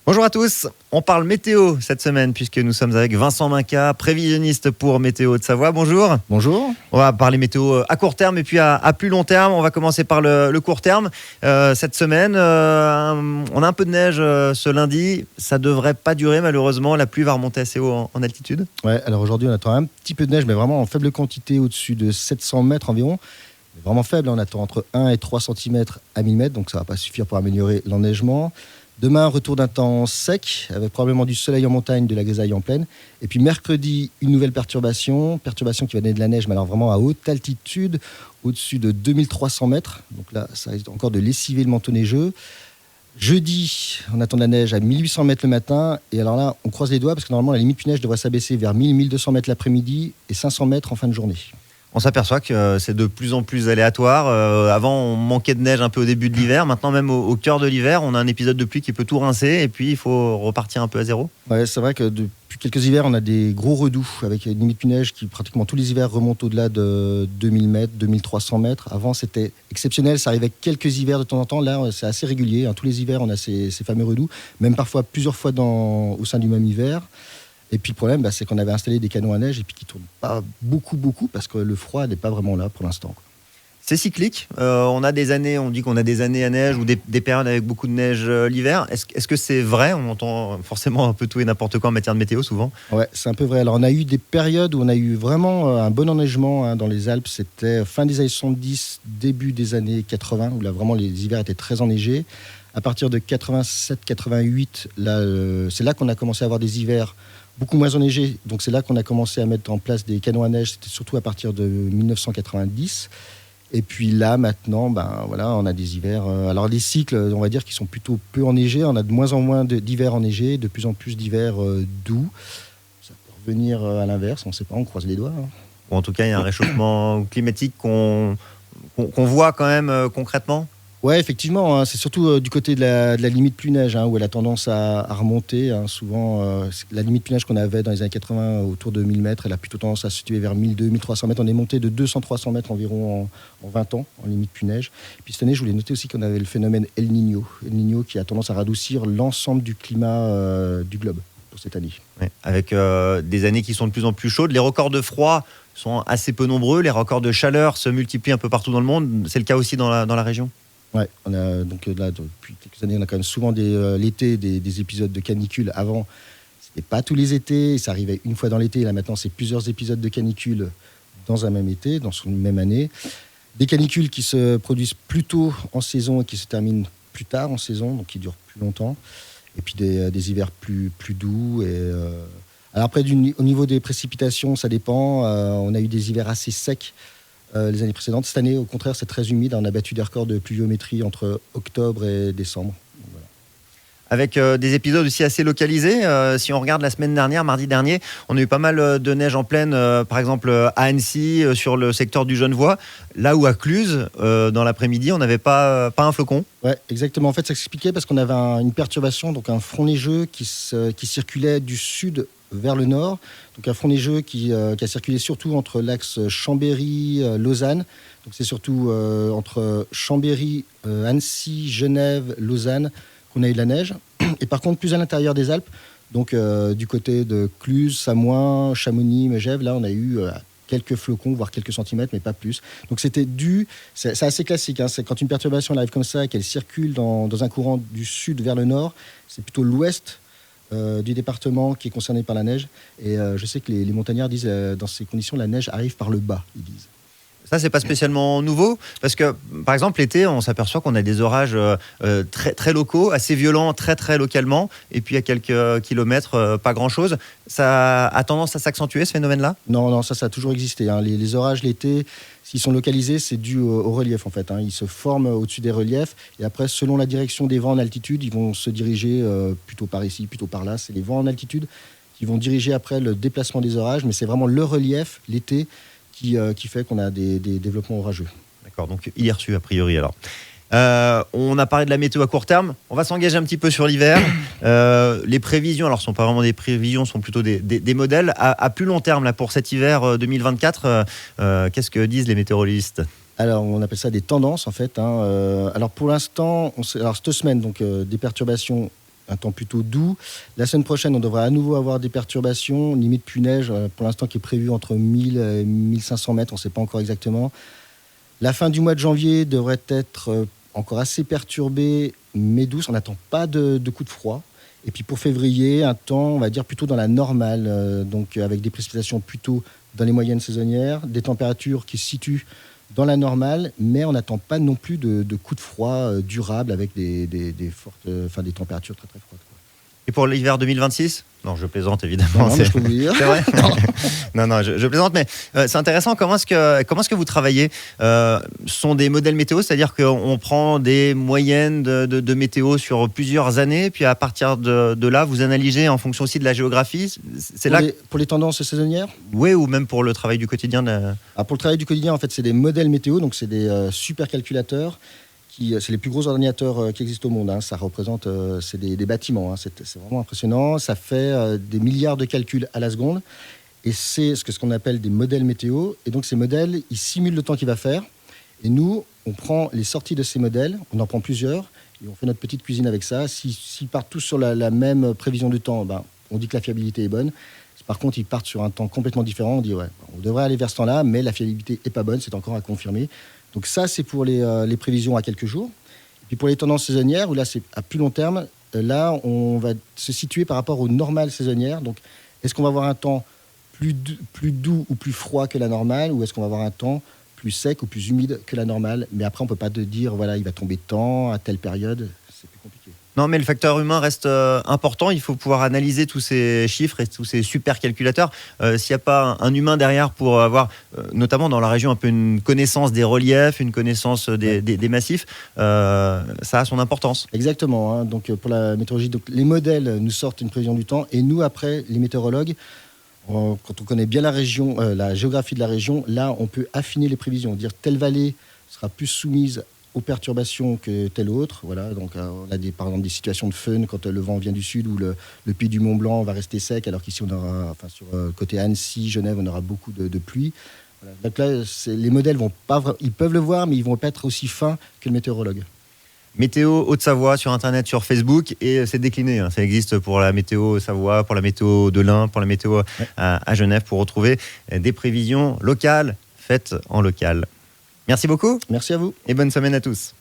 Bonjour à tous, on parle météo cette semaine puisque nous sommes avec Vincent Minca, prévisionniste pour Météo de Savoie. Bonjour. Bonjour. On va parler météo à court terme et puis à plus long terme. On va commencer par le court terme. Cette semaine, on a un peu de neige ce lundi. Ça devrait pas durer malheureusement. La pluie va remonter assez haut en altitude. Ouais, alors aujourd'hui on attend un petit peu de neige, mais vraiment en faible quantité, au-dessus de 700 mètres environ. Vraiment faible, on attend entre 1 et 3 cm à 1000 mètres, donc ça ne va pas suffire pour améliorer l'enneigement. Demain, retour d'un temps sec, avec probablement du soleil en montagne, de la grisaille en plaine. Et puis mercredi, une nouvelle perturbation qui va donner de la neige, mais alors vraiment à haute altitude, au-dessus de 2300 mètres. Donc là, ça risque encore de lessiver le manteau neigeux. Jeudi, on attend de la neige à 1800 mètres le matin. Et alors là, on croise les doigts, parce que normalement, la limite neige devrait s'abaisser vers 1000-1200 mètres l'après-midi et 500 mètres en fin de journée. On s'aperçoit que c'est de plus en plus aléatoire. Avant, on manquait de neige un peu au début de l'hiver. Maintenant, même au cœur de l'hiver, on a un épisode de pluie qui peut tout rincer. Et puis, il faut repartir un peu à zéro. Ouais, c'est vrai que depuis quelques hivers, on a des gros redoux avec une limite neige qui, pratiquement tous les hivers, remonte au-delà de 2000 mètres, 2300 mètres. Avant, c'était exceptionnel. Ça arrivait quelques hivers de temps en temps. Là, c'est assez régulier. Tous les hivers, on a ces fameux redoux, même parfois plusieurs fois au sein du même hiver. Et puis le problème, c'est qu'on avait installé des canons à neige et puis qui ne tournent pas beaucoup parce que le froid n'est pas vraiment là pour l'instant. C'est cyclique. On dit qu'on a des années à neige ou des périodes avec beaucoup de neige l'hiver. Est-ce que c'est vrai ? On entend forcément un peu tout et n'importe quoi en matière de météo souvent. Ouais, c'est un peu vrai. Alors on a eu des périodes où on a eu vraiment un bon enneigement dans les Alpes. C'était fin des années 70, début des années 80, où là vraiment les hivers étaient très enneigés. À partir de 87-88, c'est là qu'on a commencé à avoir des hivers beaucoup moins enneigés. Donc c'est là qu'on a commencé à mettre en place des canons à neige. C'était surtout à partir de 1990. Et puis là, maintenant, on a des hivers. Alors les cycles, on va dire, qui sont plutôt peu enneigés. On a de moins en moins d'hivers enneigés, de plus en plus d'hivers doux. Ça peut revenir à l'inverse, on ne sait pas, on croise les doigts. Ou en tout cas, il y a un réchauffement climatique qu'on voit quand même concrètement. Ouais, effectivement, c'est surtout du côté de la limite pluie-neige, où elle a tendance à remonter. Souvent, la limite pluie-neige qu'on avait dans les années 80 autour de 1000 mètres, elle a plutôt tendance à se situer vers 1200-1300 mètres. On est monté de 200-300 mètres environ en 20 ans en limite pluie-neige. Et puis cette année, je voulais noter aussi qu'on avait le phénomène El Niño. El Niño qui a tendance à radoucir l'ensemble du climat du globe pour cette année. Ouais, avec des années qui sont de plus en plus chaudes. Les records de froid sont assez peu nombreux. Les records de chaleur se multiplient un peu partout dans le monde. C'est le cas aussi dans la région. Ouais, on a donc là depuis quelques années, on a quand même souvent l'été des épisodes de canicule. Avant, c'était pas tous les étés, ça arrivait une fois dans l'été. Là maintenant, c'est plusieurs épisodes de canicule dans un même été, dans une même année. Des canicules qui se produisent plus tôt en saison et qui se terminent plus tard en saison, donc qui durent plus longtemps. Et puis des hivers plus doux. Alors après, au niveau des précipitations, ça dépend. On a eu des hivers assez secs les années précédentes. Cette année, au contraire, c'est très humide. On a battu des records de pluviométrie entre octobre et décembre. Voilà. Avec des épisodes aussi assez localisés. Si on regarde la semaine dernière, mardi dernier, on a eu pas mal de neige en plaine, par exemple à Annecy, sur le secteur du Genevois, là où à Cluses, dans l'après-midi, on n'avait pas un flocon. Ouais, exactement. En fait, ça s'expliquait parce qu'on avait une perturbation, donc un front neigeux qui circulait du sud vers le nord. Donc un front neigeux qui a circulé surtout entre l'axe Chambéry-Lausanne. Donc c'est surtout entre Chambéry, Annecy, Genève, Lausanne qu'on a eu de la neige. Et par contre, plus à l'intérieur des Alpes, donc du côté de Cluses, Samoin, Chamonix, Megève, là on a eu quelques flocons, voire quelques centimètres, mais pas plus. Donc c'est assez classique. C'est quand une perturbation arrive comme ça, qu'elle circule dans un courant du sud vers le nord, c'est plutôt l'ouest du département qui est concerné par la neige. Et je sais que les montagnards disent, dans ces conditions, la neige arrive par le bas, ils disent. Ça, c'est pas spécialement nouveau, parce que, par exemple, l'été, on s'aperçoit qu'on a des orages très, très locaux, assez violents, très, très localement, et puis à quelques kilomètres, pas grand-chose. Ça a tendance à s'accentuer, ce phénomène-là ? Non, ça a toujours existé. Les orages l'été, s'ils sont localisés, c'est dû au relief, en fait. Ils se forment au-dessus des reliefs, et après, selon la direction des vents en altitude, ils vont se diriger plutôt par ici, plutôt par là. C'est les vents en altitude qui vont diriger après le déplacement des orages, mais c'est vraiment le relief, l'été, qui fait qu'on a des développements orageux. D'accord, donc il est reçu a priori alors. On a parlé de la météo à court terme, on va s'engager un petit peu sur l'hiver. Les prévisions, alors ce ne sont pas vraiment des prévisions, ce sont plutôt des modèles. À plus long terme, là, pour cet hiver 2024, qu'est-ce que disent les météorologistes ? Alors, on appelle ça des tendances, en fait. Alors, pour l'instant, alors cette semaine, donc, des perturbations un temps plutôt doux. La semaine prochaine, on devrait à nouveau avoir des perturbations, limite plus neige, pour l'instant qui est prévu entre 1000 et 1500 mètres, on ne sait pas encore exactement. La fin du mois de janvier devrait être encore assez perturbée, mais douce. On n'attend pas de coups de froid. Et puis pour février, un temps, on va dire, plutôt dans la normale, donc avec des précipitations plutôt dans les moyennes saisonnières, des températures qui se situent dans la normale, mais on n'attend pas non plus de coups de froid durables avec des températures très très froides. Et pour l'hiver 2026 ? Non, je plaisante évidemment. Non, mais je peux vous dire. C'est vrai ? Non, je plaisante, mais c'est intéressant. Comment est-ce que vous travaillez ? Ce sont des modèles météo, c'est-à-dire qu'on prend des moyennes de météo sur plusieurs années, puis à partir de là, vous analysez en fonction aussi de la géographie. Pour les tendances saisonnières ? Oui, ou même pour le travail du quotidien. Pour le travail du quotidien, en fait, c'est des modèles météo, donc c'est des supercalculateurs. C'est les plus gros ordinateurs qui existent au monde. Ça représente, c'est des bâtiments. C'est vraiment impressionnant. Ça fait des milliards de calculs à la seconde. Et c'est ce qu'on appelle des modèles météo. Et donc ces modèles, ils simulent le temps qu'il va faire. Et nous, on prend les sorties de ces modèles, on en prend plusieurs, et on fait notre petite cuisine avec ça. S'ils partent tous sur la même prévision du temps, on dit que la fiabilité est bonne. Par contre, ils partent sur un temps complètement différent. On dit, on devrait aller vers ce temps-là, mais la fiabilité n'est pas bonne, c'est encore à confirmer. Donc ça, c'est pour les prévisions à quelques jours. Et puis pour les tendances saisonnières, où là, c'est à plus long terme, là, on va se situer par rapport aux normales saisonnières. Donc, est-ce qu'on va avoir un temps plus doux ou plus froid que la normale, ou est-ce qu'on va avoir un temps plus sec ou plus humide que la normale ? Mais après, on ne peut pas dire, il va tomber tant à telle période. C'est plus compliqué. Non, mais le facteur humain reste important. Il faut pouvoir analyser tous ces chiffres et tous ces super calculateurs. S'il n'y a pas un humain derrière pour avoir, notamment dans la région, un peu une connaissance des reliefs, une connaissance des massifs, ça a son importance. Exactement. Donc, pour la météorologie, donc, les modèles nous sortent une prévision du temps. Et nous, après, les météorologues, quand on connaît bien la région, la géographie de la région, là, on peut affiner les prévisions. Dire telle vallée sera plus soumise aux perturbations que telle autre. Voilà, donc on a par exemple des situations de feun quand le vent vient du sud, où le pied du Mont Blanc va rester sec, alors qu'ici on aura, sur côté Annecy, Genève, on aura beaucoup de pluie. Voilà. Donc là, les modèles ils peuvent le voir, mais ils vont pas être aussi fins que le météorologue. Météo Haute-Savoie sur Internet, sur Facebook, et c'est décliné. Ça existe pour la météo Savoie, pour la météo de l'Ain, pour la météo à Genève, pour retrouver des prévisions locales faites en local. Merci beaucoup. Merci à vous. Et bonne semaine à tous.